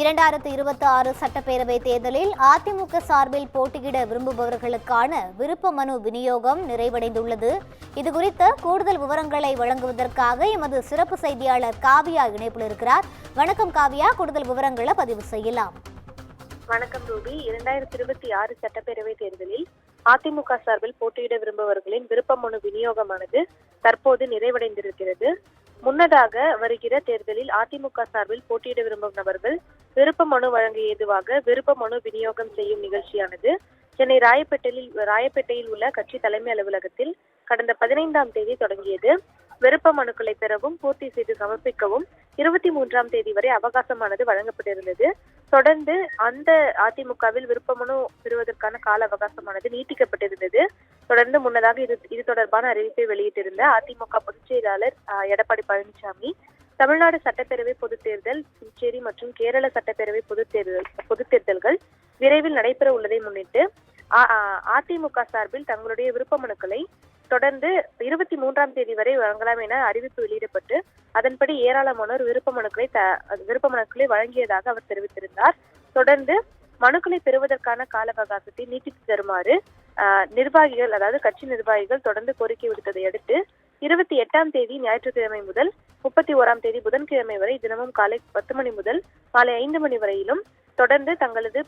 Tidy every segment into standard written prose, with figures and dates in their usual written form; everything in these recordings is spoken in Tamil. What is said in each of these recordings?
2026 சட்டப்பேரவை தேர்தலில் அதிமுக சார்பில் போட்டியிட விரும்புபவர்களுக்கான விருப்ப மனு விநியோகம் நிறைவடைந்துள்ளது. இதுகுறித்த கூடுதல் விவரங்களை வழங்குவதற்காக எமது சிறப்பு செய்தியாளர் காவியா இணைப்பில் இருக்கிறார். வணக்கம் காவியா, கூடுதல் விவரங்களை பதிவு செய்யலாம். வணக்கம் ரூபி. 2026 சட்டப்பேரவை தேர்தலில் அதிமுக சார்பில் போட்டியிட விரும்புபவர்களின் விருப்ப மனு விநியோகமானது தற்போது நிறைவடைந்திருக்கிறது. முன்னதாக வருகிற தேர்தலில் அதிமுக சார்பில் போட்டியிட விரும்பும் நபர்கள் விருப்ப மனு வழங்க ஏதுவாக விருப்ப மனு விநியோகம் செய்யும் நிகழ்ச்சியானது சென்னை ராயப்பேட்டையில் உள்ள கட்சி தலைமை அலுவலகத்தில் கடந்த 15ஆம் தேதி தொடங்கியது. விருப்ப மனுக்களை பெறவும் பூர்த்தி செய்து சமர்ப்பிக்கவும் 23ஆம் தேதி வரை அவகாசமானது வழங்கப்பட்டிருந்தது. தொடர்ந்து அந்த அதிமுகவில் விருப்ப மனு பெறுவதற்கான கால அவகாசமானது நீட்டிக்கப்பட்டிருந்தது. தொடர்ந்து முன்னதாக இது தொடர்பான அறிவிப்பை வெளியிட்டிருந்த அதிமுக பொதுச் செயலாளர் எடப்பாடி பழனிசாமி, தமிழ்நாடு சட்டப்பேரவை பொதுத் தேர்தல், புதுச்சேரி மற்றும் கேரள சட்டப்பேரவை பொதுத் தேர்தல்கள் விரைவில் நடைபெற உள்ளதை முன்னிட்டு அதிமுக சார்பில் தங்களுடைய விருப்ப மனுக்களை தொடர்ந்து 23ஆம் தேதி வரை வழங்கலாம் என அறிவிப்பு வெளியிடப்பட்டு அதன்படி ஏராளமானோர் விருப்ப மனுக்களை வழங்கியதாக அவர் தெரிவித்திருந்தார். தொடர்ந்து மனுக்களை பெறுவதற்கான கால அவகாசத்தை நீட்டித்து தருமாறு நிர்வாகிகள், அதாவது கட்சி நிர்வாகிகள் தொடர்ந்து கோரிக்கை விடுத்ததை அடுத்து 28ஆம் தேதி ஞாயிற்றுக்கிழமை முதல் 31ஆம் தேதி புதன்கிழமை வரை தினமும் காலை 10 மணி முதல் மாலை 5 மணி வரையிலும் தொடர்ந்து தங்களது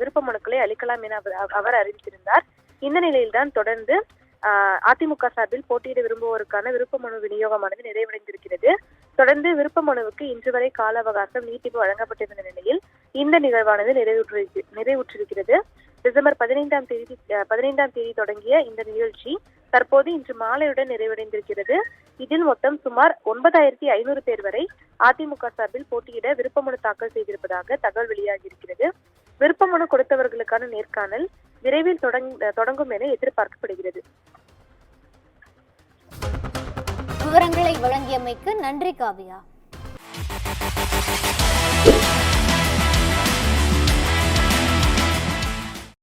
விருப்ப மனுக்களை அளிக்கலாம் என அவர் அறிவித்திருந்தார். இந்த நிலையில்தான் தொடர்ந்து அதிமுக சார்பில் போட்டியிட விரும்புவோருக்கான விருப்ப மனு விநியோகமானது நிறைவடைந்திருக்கிறது. தொடர்ந்து விருப்ப மனுவுக்கு இன்று வரை கால அவகாசம் நீட்டிப்பு வழங்கப்பட்டிருந்த நிலையில் இந்த நிகழ்வானது நிறைவுற்றிருக்கிறது. டிசம்பர் 15ஆம் தேதி தொடங்கிய இந்த நிகழ்ச்சி தற்போது இன்று மாலையுடன் நிறைவடைந்திருக்கிறது. இதில் மொத்தம் சுமார் 9500 பேர் வரை அதிமுக சார்பில் போட்டியிட விருப்ப மனு தாக்கல் செய்திருப்பதாக தகவல் வெளியாகியிருக்கிறது. விருப்ப மனு கொடுத்தவர்களுக்கான நேர்காணல் விரைவில் தொடங்கும் என எதிர்பார்க்கப்படுகிறது. விவரங்களை வழங்கியமைக்கு நன்றி காவியா.